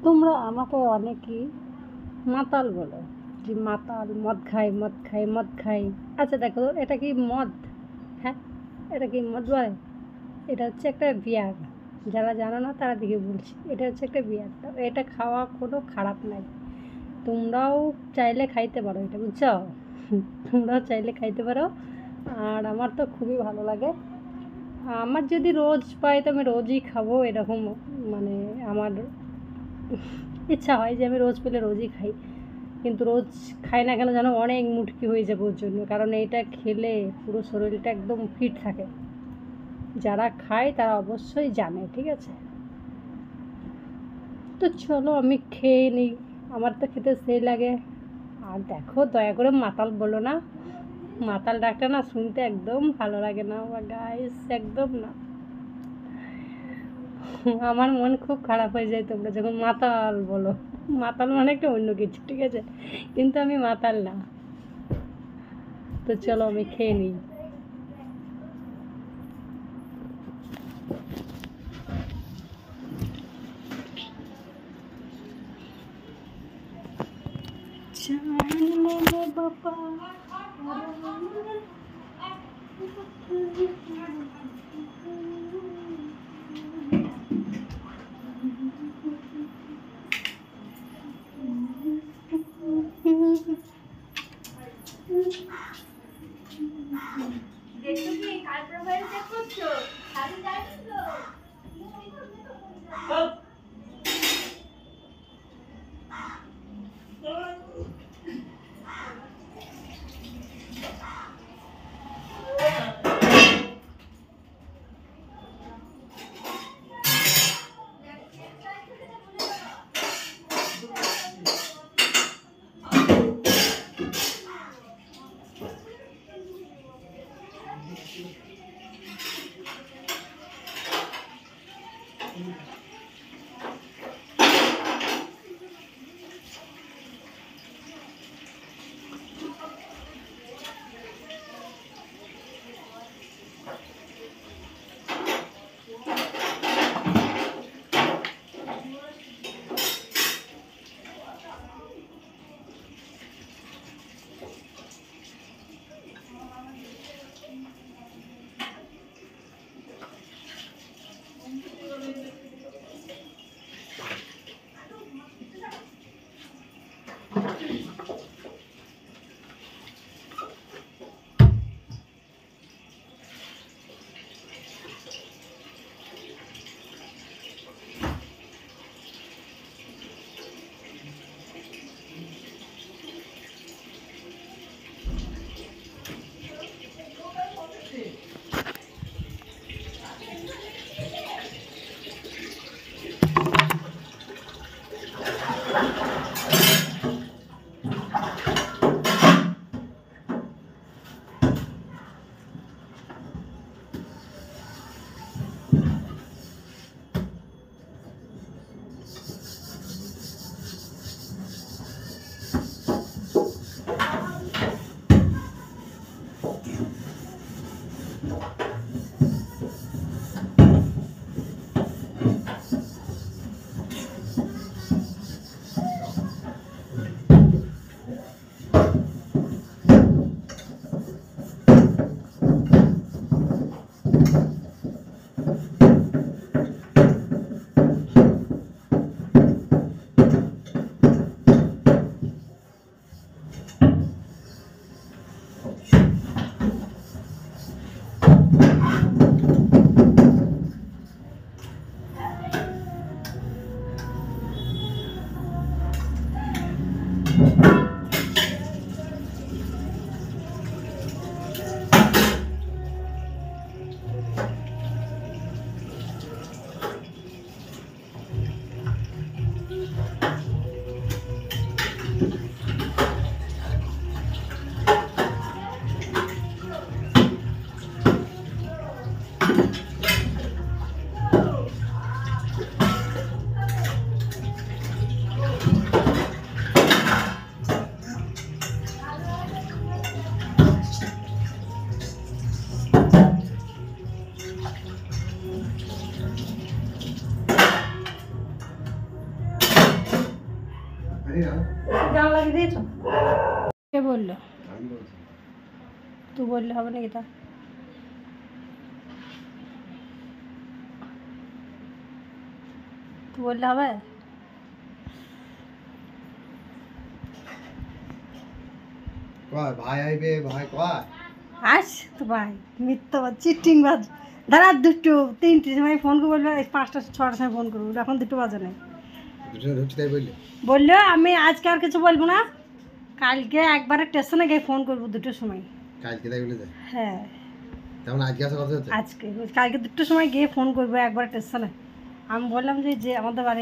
তোমরা আমাকে অনেকেই মাতাল বলো, যে মাতাল, মদ খাই মদ খাই মদ খাই। আচ্ছা দেখো, এটা কি মদ? হ্যাঁ, এটা কি মদ বলে? এটা হচ্ছে একটা বিয়ার। যারা জানো না তারা দিকে বলছি, এটা হচ্ছে একটা বিয়ার। তো এটা খাওয়া কোনো খারাপ নাই, তোমরাও চাইলে খাইতে পারো এটা, বুঝছো? তোমরাও চাইলে খাইতে পারো। আর আমার তো খুবই ভালো লাগে। আমার যদি রোজ পাই তো আমি রোজই খাবো এরকম, মানে আমার ইচ্ছা হয় যে আমি রোজ পেলে রোজই খাই। কিন্তু রোজ খাই না কেন জানো? অনেক মুটকি হয়ে যাবে ওর জন্য, কারণ এটা খেলে পুরো শরীরটা একদম ফিট থাকে। যারা খায় তারা অবশ্যই জানে, ঠিক আছে? তো চলো আমি খেয়ে নিই, আমার তো খেতে সেই লাগে। আর দেখো, দয়া করে মাতাল বলো না, মাতাল ডাকটা না শুনতে একদম ভালো লাগে না আমার গাইস, একদম না। আমার মন খুব খারাপ হয়ে যায় তোমরা যখন মাতাল বলো। মাতাল মানে একটা অন্য কিছু, ঠিক আছে? কিন্তু আমি মাতাল না। তো চলো আমি খেয়ে নিই। জানলে বাবা, দেখছো কি কার প্রোফাইল চেক করছো? আমি জানি তো। গান লাগিয়ে দিয়েছ? কে বললো? তুই বললে হবে নাকি তা? তুই বললে হবে? ভাই আইবে ভাই কয় আস তো ভাই মিথ্যা চিটিং বাজ। দাঁড়া দুটো তিনটে সময় ফোন করে বললো, এই 5টা 6টার সময় ফোন করবো, এখন 2 বাজে নাই। দুটো ধরছি তাই বললি বললো আমি আজকে আর কিছু বলবো না, কালকে একবারে স্টেশনে গিয়ে ফোন করবো 2টোর সময়। কালকে তাই বলে যায় হ্যাঁ তেমন আজকে আসা কথা হচ্ছে আজকে কালকে 2টোর সময় গিয়ে ফোন করবো একবার স্টেশনে। আমি বললাম যে আমাদের বাড়ি